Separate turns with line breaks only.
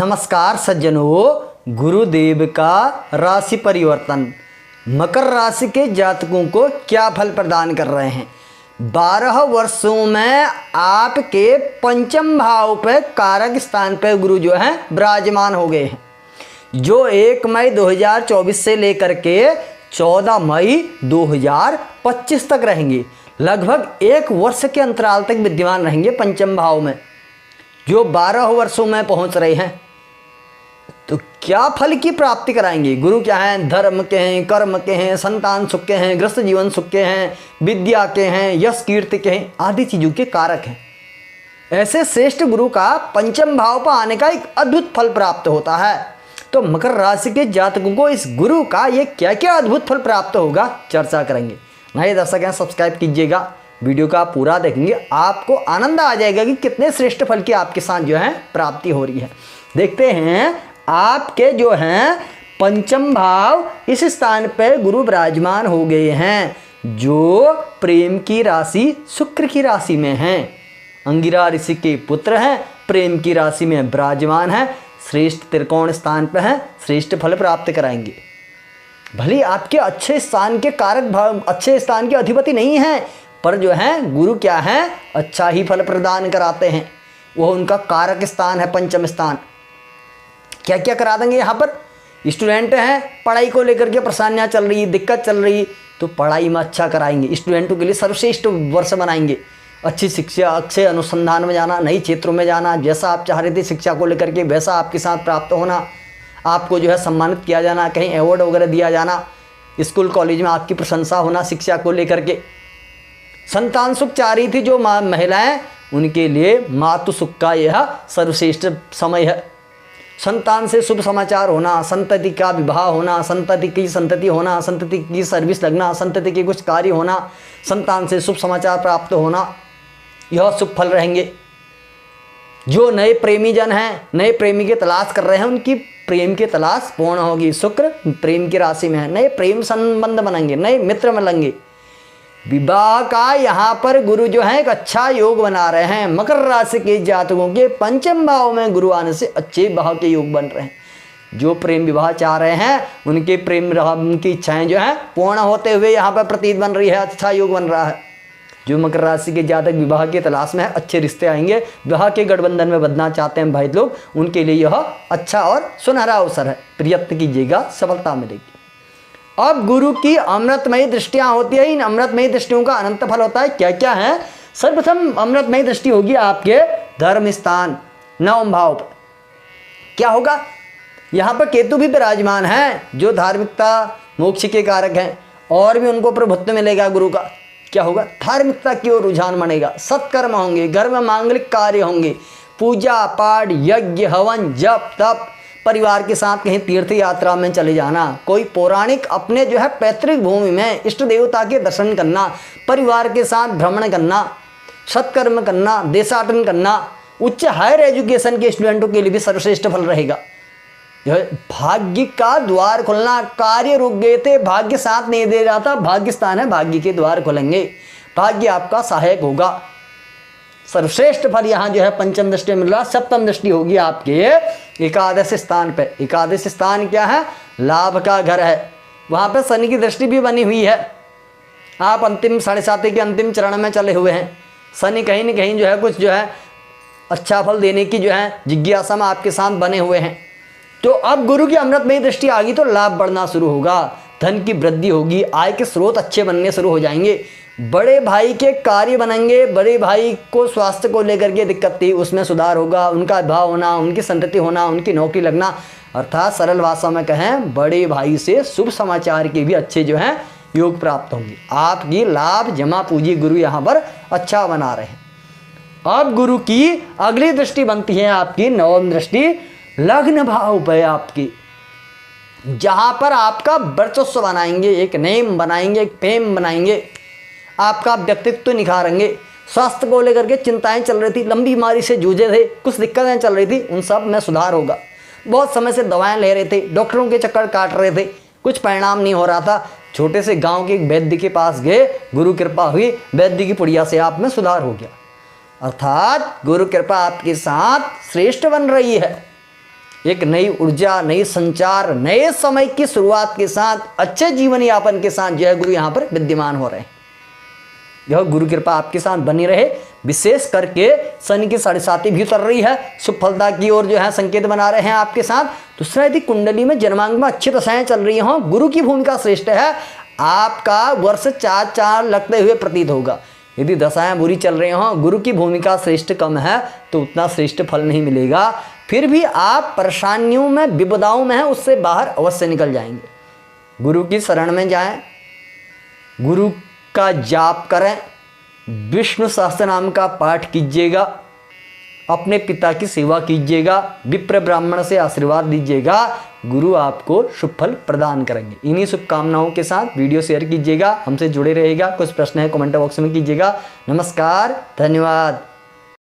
नमस्कार सज्जनों, गुरुदेव का राशि परिवर्तन मकर राशि के जातकों को क्या फल प्रदान कर रहे हैं। 12 वर्षों में आपके पंचम भाव पे कारक स्थान पे गुरु जो है विराजमान हो गए हैं, जो 1 मई 2024 से लेकर के 14 मई 2025 तक रहेंगे। लगभग 1 वर्ष के अंतराल तक विद्यमान रहेंगे पंचम भाव में, जो 12 वर्षों में पहुंच रहे हैं। तो क्या फल की प्राप्ति कराएंगे। गुरु क्या हैं? धर्म के हैं, कर्म के हैं, संतान सुख के हैं, गृहस्थ जीवन सुख के हैं, विद्या के हैं, यश कीर्ति के हैं, आदि चीजों के कारक हैं। ऐसे श्रेष्ठ गुरु का पंचम भाव पर आने का एक अद्भुत फल प्राप्त होता है। तो मकर राशि के जातकों को इस गुरु का ये क्या क्या अद्भुत फल प्राप्त होगा, चर्चा करेंगे। नए दर्शक हैं, सब्सक्राइब कीजिएगा, वीडियो का पूरा देखेंगे, आपको आनंद आ जाएगा कि कितने श्रेष्ठ फल की आपके साथ जो है प्राप्ति हो रही है। देखते हैं, आपके जो हैं पंचम भाव इस स्थान पर गुरु विराजमान हो गए हैं, जो प्रेम की राशि शुक्र की राशि में हैं। अंगिरा ऋषि के पुत्र हैं, प्रेम की राशि में विराजमान है, श्रेष्ठ त्रिकोण स्थान पर हैं, श्रेष्ठ फल प्राप्त कराएंगे। भले आपके अच्छे स्थान के कारक भाव, अच्छे स्थान के अधिपति नहीं हैं, पर जो है गुरु क्या है, अच्छा ही फल प्रदान कराते हैं। वह उनका कारक स्थान है पंचम स्थान। क्या क्या करा देंगे। यहाँ पर स्टूडेंट हैं, पढ़ाई को लेकर के परेशानियाँ चल रही, दिक्कत चल रही, तो पढ़ाई में अच्छा कराएंगे। स्टूडेंटों के लिए सर्वश्रेष्ठ वर्ष बनाएंगे। अच्छी शिक्षा, अच्छे अनुसंधान में जाना, नई क्षेत्रों में जाना, जैसा आप चाह रहे थे शिक्षा को लेकर के वैसा आपके साथ प्राप्त होना, आपको जो है सम्मानित किया जाना, कहीं अवार्ड वगैरह दिया जाना, स्कूल कॉलेज में आपकी प्रशंसा होना शिक्षा को लेकर के। संतान सुख चाह रही थी जो महिलाएं, उनके लिए मातु सुख का यह सर्वश्रेष्ठ समय है। संतान से शुभ समाचार होना, संतति का विवाह होना, संतति की संतति होना, संतति की सर्विस लगना, संतति के कुछ कार्य होना, संतान से शुभ समाचार प्राप्त होना, यह शुभ फल रहेंगे। जो नए प्रेमी जन हैं, नए प्रेमी की तलाश कर रहे हैं, उनकी प्रेम की तलाश पूर्ण होगी। शुक्र प्रेम की राशि में है, नए प्रेम संबंध बनेंगे, नए मित्र मिलेंगे। विवाह का यहाँ पर गुरु जो है एक अच्छा योग बना रहे हैं। मकर राशि के जातकों के पंचम भाव में गुरु आने से अच्छे भाव के योग बन रहे हैं। जो प्रेम विवाह चाह रहे हैं, उनके प्रेम उनकी इच्छाएं जो है पूर्ण होते हुए यहाँ पर प्रतीत बन रही है, अच्छा योग बन रहा है। जो मकर राशि के जातक विवाह की तलाश में है, अच्छे रिश्ते आएंगे। विवाह के गठबंधन में बंधना चाहते हैं भाई लोग, उनके लिए यह अच्छा और सुनहरा अवसर है। प्रयत्न कीजिएगा, सफलता मिलेगी। अब गुरु की अमृतमयी दृष्टियां होती है। इन अमृतमयी दृष्टियों का अनंत फल होता है। क्या क्या है? सर्वप्रथम अमृतमयी दृष्टि होगी आपके धर्म स्थान 9 भाव पर। क्या होगा? यहाँ पर केतु भी विराजमान है, जो धार्मिकता मोक्ष के कारक हैं, और भी उनको प्रभुत्व मिलेगा गुरु का। क्या होगा? धार्मिकता की ओर रुझान बनेगा, सत्कर्म होंगे, घर में मांगलिक कार्य होंगे, पूजा पाठ, यज्ञ, हवन, जप, तप, परिवार के साथ कहीं तीर्थ यात्रा में चले जाना, कोई पौराणिक अपने जो है पैतृक भूमि में इष्ट देवता के दर्शन करना, परिवार के साथ भ्रमण करना, सत्कर्म करना, देशाटन करना, उच्च हायर एजुकेशन के स्टूडेंटों के लिए भी सर्वश्रेष्ठ फल रहेगा। भाग्य का द्वार खुलना, कार्य रुक गए थे, भाग्य साथ नहीं दे रहा था, भाग्य स्थान है, भाग्य के द्वार खुलेंगे, भाग्य आपका सहायक होगा। सर्वश्रेष्ठ फल यहाँ जो है पंचम दृष्टि मिल रहा। सप्तम दृष्टि होगी आपके एकादश स्थान पे। एकादश स्थान क्या है? लाभ का घर है। वहाँ पे शनि की दृष्टि भी बनी हुई है। आप अंतिम 7.5 के अंतिम चरण में चले हुए हैं। शनि कहीं न कहीं जो है कुछ जो है अच्छा फल देने की जो है जिज्ञासा में आपके साथ बने हुए हैं। तो अब गुरु की अमृतमयी दृष्टि आ गई तो लाभ बढ़ना शुरू होगा, धन की वृद्धि होगी, आय के स्रोत अच्छे बनने शुरू हो जाएंगे, बड़े भाई के कार्य बनेंगे, बड़े भाई को स्वास्थ्य को लेकर के दिक्कत थी उसमें सुधार होगा, उनका विवाह होना, उनकी संतति होना, उनकी नौकरी लगना, अर्थात सरल भाषा में कहें बड़े भाई से शुभ समाचार के भी अच्छे जो हैं योग प्राप्त होंगे। आपकी लाभ जमा पूंजी गुरु यहाँ पर अच्छा बना रहे हैं। अब गुरु की अगली दृष्टि बनती है आपकी नवम दृष्टि लग्न भाव पर आपकी, जहाँ पर आपका वर्चस्व बनाएंगे, एक नेम बनाएंगे, एक फेम बनाएंगे, आपका व्यक्तित्व तो निखारेंगे। स्वास्थ्य को लेकर के चिंताएं चल रही थी, लंबी बीमारी से जूझे थे, कुछ दिक्कतें चल रही थी, उन सब में सुधार होगा। बहुत समय से दवाएं ले रहे थे, डॉक्टरों के चक्कर काट रहे थे, कुछ परिणाम नहीं हो रहा था, छोटे से गांव के एक वैद्य के पास गए, गुरु कृपा हुई, वैद्य की पुड़िया से आप में सुधार हो गया। अर्थात गुरु कृपा आपके साथ श्रेष्ठ बन रही है। एक नई ऊर्जा, नई संचार, नए समय की शुरुआत के साथ, अच्छे जीवन यापन के साथ जो है गुरु यहाँ पर विद्यमान हो रहे हैं। यह गुरु कृपा आपके साथ बनी रहे। विशेष करके शनि की 7.5 भी उतर रही है, शुभ फलता की ओर जो है संकेत बना रहे हैं आपके साथ। दूसरा, यदि कुंडली में जन्मांक में अच्छी दशाएं चल रही हों, गुरु की भूमिका श्रेष्ठ है। आपका वर्ष 4 लगते हुए प्रतीत होगा। यदि दशाएं बुरी चल रही हों, गुरु की भूमिका श्रेष्ठ कम है, तो उतना श्रेष्ठ फल नहीं मिलेगा। फिर भी आप परेशानियों में, विपदाओं में हैं, उससे बाहर अवश्य निकल जाएंगे। गुरु की शरण में जाएं, गुरु का जाप करें, विष्णु सहस्त्र नाम का पाठ कीजिएगा, अपने पिता की सेवा कीजिएगा, विप्र ब्राह्मण से आशीर्वाद दीजिएगा, गुरु आपको शुभ फल प्रदान करेंगे। इन्हीं शुभकामनाओं के साथ वीडियो शेयर कीजिएगा, हमसे जुड़े रहेगा। कुछ प्रश्न है कमेंट बॉक्स में कीजिएगा। नमस्कार, धन्यवाद।